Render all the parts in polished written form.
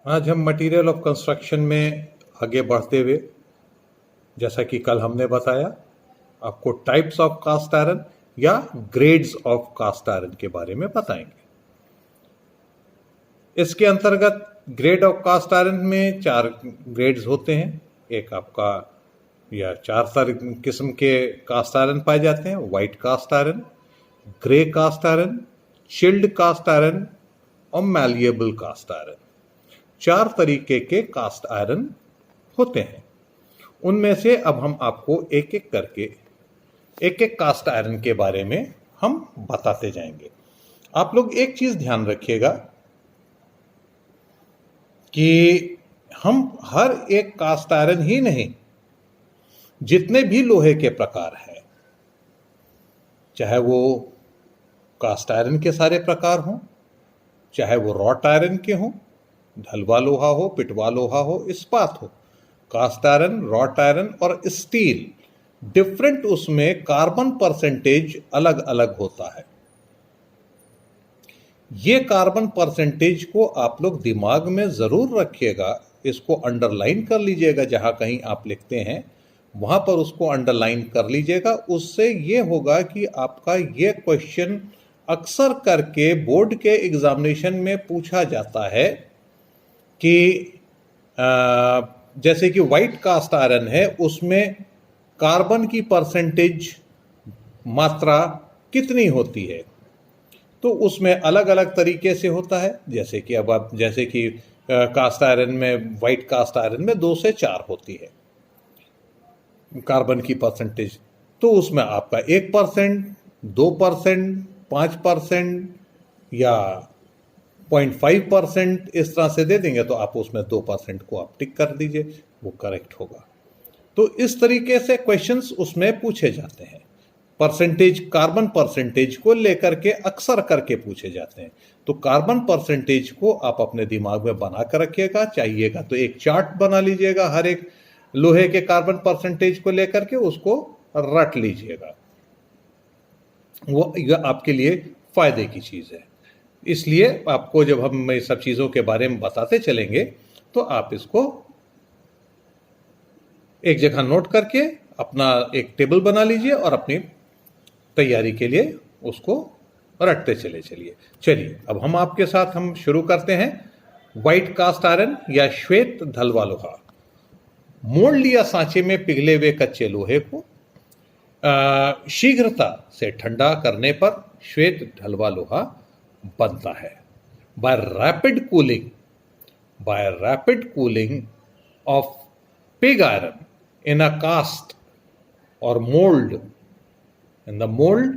आज हम material of construction में आगे बढ़ते हुए, जैसा कि कल हमने बताया, आपको टाइप्स ऑफ कास्ट आयरन या ग्रेड्स ऑफ कास्ट आयरन के बारे में बताएंगे। इसके अंतर्गत ग्रेड ऑफ कास्ट आयरन में 4 ग्रेड्स होते हैं। एक आपका या 4 किस्म के कास्ट आयरन पाए जाते हैं: white cast iron, grey cast iron, chilled cast iron और मैलिएबल कास्ट आयरन। 4 तरीके के कास्ट आयरन होते हैं। उनमें से अब हम आपको एक एक करके एक एक कास्ट आयरन के बारे में हम बताते जाएंगे। आप लोग एक चीज ध्यान रखिएगा कि हम हर एक कास्ट आयरन ही नहीं, जितने भी लोहे के प्रकार हैं, चाहे वो कास्ट आयरन के सारे प्रकार हों, चाहे वो रॉट आयरन के हों, ढलवा लोहा हो, पिटवा लोहा हो, इस्पात हो, कास्ट आयरन, रॉट आयरन और स्टील, डिफरेंट उसमें कार्बन परसेंटेज अलग अलग होता है। ये कार्बन परसेंटेज को आप लोग दिमाग में जरूर रखिएगा, इसको अंडरलाइन कर लीजिएगा। जहां कहीं आप लिखते हैं वहां पर उसको अंडरलाइन कर लीजिएगा। उससे ये होगा कि आपका ये क्वेश्चन अक्सर करके बोर्ड के एग्जामिनेशन में पूछा जाता है कि जैसे कि व्हाइट कास्ट आयरन है, उसमें कार्बन की परसेंटेज मात्रा कितनी होती है, तो उसमें अलग अलग तरीके से होता है। जैसे कि अब आप जैसे कि कास्ट आयरन में, व्हाइट कास्ट आयरन में 2 से 4 होती है कार्बन की परसेंटेज, तो उसमें आपका 1%, 2%, 5% या 0.5% इस तरह से दे देंगे, तो आप उसमें 2% को आप टिक कर दीजिए, वो करेक्ट होगा। तो इस तरीके से क्वेश्चंस उसमें पूछे जाते हैं। परसेंटेज, कार्बन परसेंटेज को लेकर के अक्सर करके पूछे जाते हैं। तो कार्बन परसेंटेज को आप अपने दिमाग में बना कर रखिएगा। चाहिएगा तो एक चार्ट बना लीजिएगा, हर एक लोहे के कार्बन परसेंटेज को लेकर के उसको रट लीजिएगा। वो यह आपके लिए फायदे की चीज है। इसलिए आपको जब हम इस सब चीजों के बारे में बताते चलेंगे तो आप इसको एक जगह नोट करके अपना एक टेबल बना लीजिए और अपनी तैयारी के लिए उसको रटते चलिए। अब हम आपके साथ हम शुरू करते हैं। व्हाइट कास्ट आयरन या श्वेत ढलवा लोहा, मोड़ लिया सांचे में पिघले हुए कच्चे लोहे को शीघ्रता से ठंडा करने पर श्वेत ढलवा लोहा बनता है। By rapid cooling of pig iron in a cast or mold, in the mold,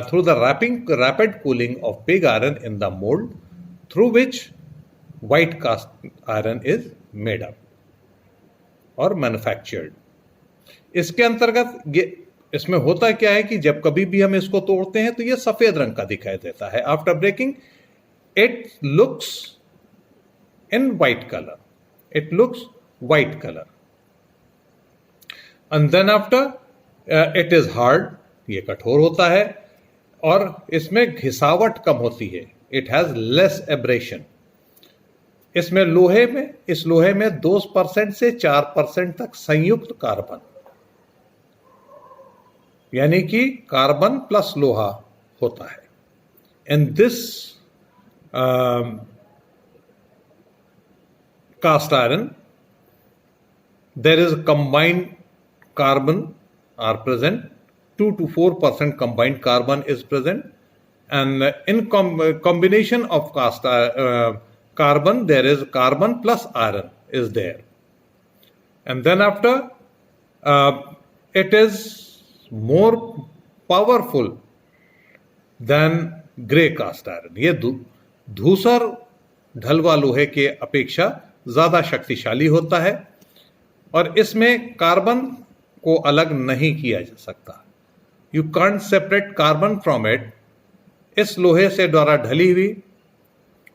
through the rapid cooling of pig iron in the mold through which white cast iron is made up or manufactured. इसके अंतर्गत ये इसमें होता क्या है कि जब कभी भी हम इसको तोड़ते हैं तो ये सफेद रंग का दिखाई देता है। After breaking it looks in white color, it looks white color, and then after it is hard, ये कठोर होता है और इसमें घिसावट कम होती है। it has less abrasion. इसमें इस लोहे में 2% से 4% तक संयुक्त कार्बन, यानी कि कार्बन प्लस लोहा होता है। in this cast iron there is combined carbon are present, 2 to 4% combined carbon is present, and in combination of carbon there is carbon plus iron is there, and then after it is more powerful than grey cast iron. ये धूसर ढलवा लोहे के अपेक्षा ज्यादा शक्तिशाली होता है और इसमें कार्बन को अलग नहीं किया जा सकता। You can't separate carbon from it. इस लोहे से द्वारा ढली हुई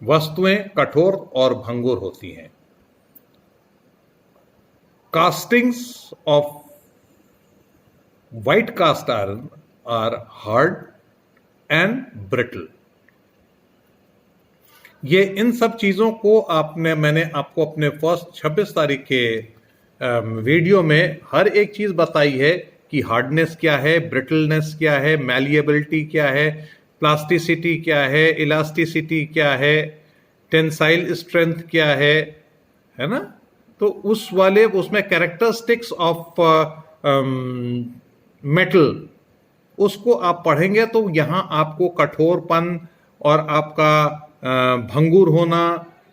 वस्तुएं कठोर और भंगुर होती हैं। Castings of white cast iron are hard and brittle. ये इन सब चीज़ों को मैंने आपको अपने फर्स्ट 26 तारीख के वीडियो में हर एक चीज़ बताई है कि हार्डनेस क्या है, ब्रिटलनेस क्या है, मैलिएबिलिटी क्या है, प्लास्टिसिटी क्या है, इलास्टिसिटी क्या है, टेंसाइल स्ट्रेंथ क्या है ना। तो उसमें कैरेक्टरिस्टिक्स ऑफ मेटल, उसको आप पढ़ेंगे तो यहाँ आपको कठोरपन और आपका भंगुर होना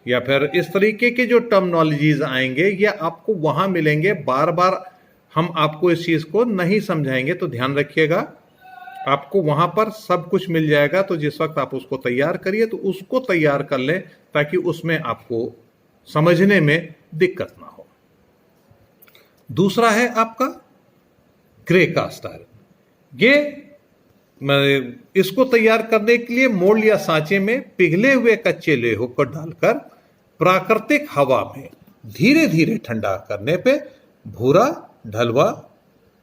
या फिर इस तरीके के जो टर्मिनोलॉजीज आएंगे ये आपको वहां मिलेंगे। बार बार हम आपको इस चीज को नहीं समझाएंगे, तो ध्यान रखिएगा, आपको वहां पर सब कुछ मिल जाएगा। तो जिस वक्त आप उसको तैयार करिए तो उसको तैयार कर लें ताकि उसमें आपको समझने में दिक्कत ना हो। दूसरा है आपका ग्रे कास्ट आयरन। ये इसको तैयार करने के लिए मोल्ड या सांचे में पिघले हुए कच्चे लोहे को डालकर प्राकृतिक हवा में धीरे धीरे ठंडा करने पे भूरा ढलवा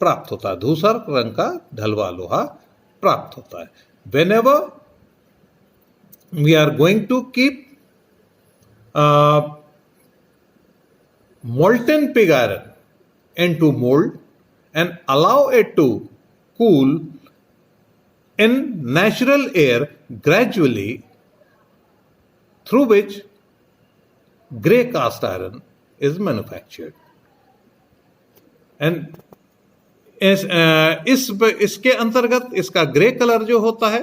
प्राप्त होता है, धूसर रंग का ढलवा लोहा प्राप्त होता है। Whenever we are going to keep molten pig iron into mold and allow it to cool in natural air gradually, through which grey cast iron is manufactured. And इसके अंतर्गत इसका ग्रे कलर जो होता है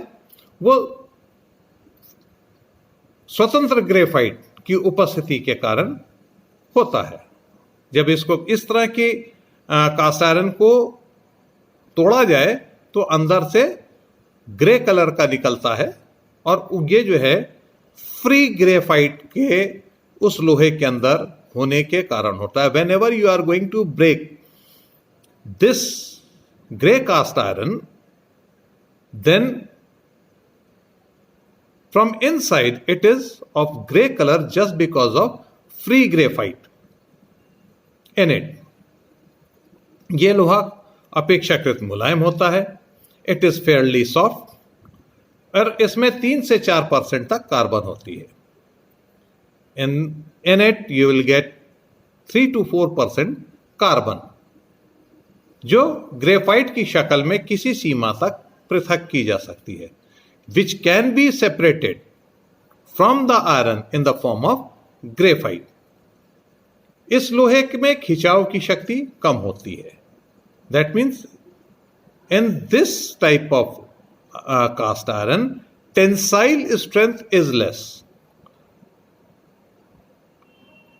वो स्वतंत्र ग्रेफाइट की उपस्थिति के कारण होता है। जब इसको इस तरह की कास्ट आयरन को तोड़ा जाए तो अंदर से ग्रे कलर का निकलता है और ये जो है फ्री ग्रेफाइट के उस लोहे के अंदर होने के कारण होता है। Whenever you are going to break this gray cast iron, then from inside it is of gray color just because of free graphite in it. ये लोहा अपेक्षाकृत मुलायम होता है, it is fairly soft और इसमें 3 से 4% तक कार्बन होती है। In it you will get 3 to 4% carbon, जो ग्रेफाइट की शक्ल में किसी सीमा तक पृथक की जा सकती है, which can be separated from the iron in the form of graphite. इस लोहे में खिंचाव की शक्ति कम होती है। That means in this type of cast iron tensile strength is less.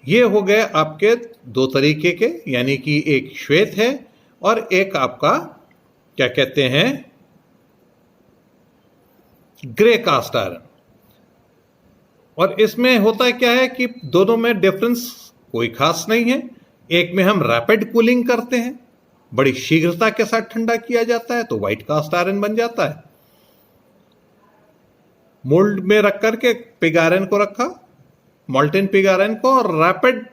ये हो गए आपके दो तरीके के, यानी कि एक श्वेत है और एक आपका क्या कहते हैं ग्रे कास्ट आयरन। और इसमें होता क्या है कि दोनों में डिफरेंस कोई खास नहीं है। एक में हम रैपिड कूलिंग करते हैं, बड़ी शीघ्रता के साथ ठंडा किया जाता है तो व्हाइट कास्ट आयरन बन जाता है। मोल्ड में रख करके पिग आयरन को रखा, मोल्टेन पिग आयरन को, और रैपिड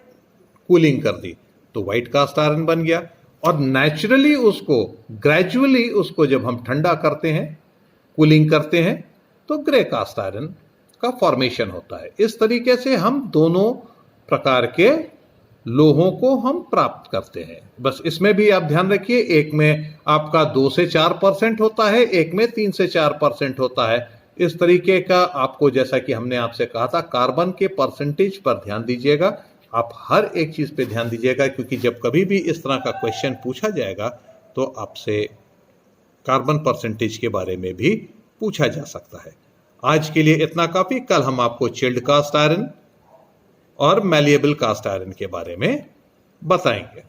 कूलिंग कर दी तो व्हाइट कास्ट आयरन बन गया। और नेचुरली उसको ग्रेजुअली उसको जब हम ठंडा करते हैं, कूलिंग करते हैं, तो ग्रे कास्ट आयरन का फॉर्मेशन होता है। इस तरीके से हम दोनों प्रकार के लोहों को हम प्राप्त करते हैं। बस इसमें भी आप ध्यान रखिए, एक में आपका 2 से 4% होता है, एक में 3 से 4% होता है। इस तरीके का आपको, जैसा कि हमने आपसे कहा था, कार्बन के परसेंटेज पर ध्यान दीजिएगा। आप हर एक चीज पे ध्यान दीजिएगा, क्योंकि जब कभी भी इस तरह का क्वेश्चन पूछा जाएगा तो आपसे कार्बन परसेंटेज के बारे में भी पूछा जा सकता है। आज के लिए इतना काफी। कल हम आपको चिल्ड कास्ट आयरन और मैलिएबल कास्ट आयरन के बारे में बताएंगे।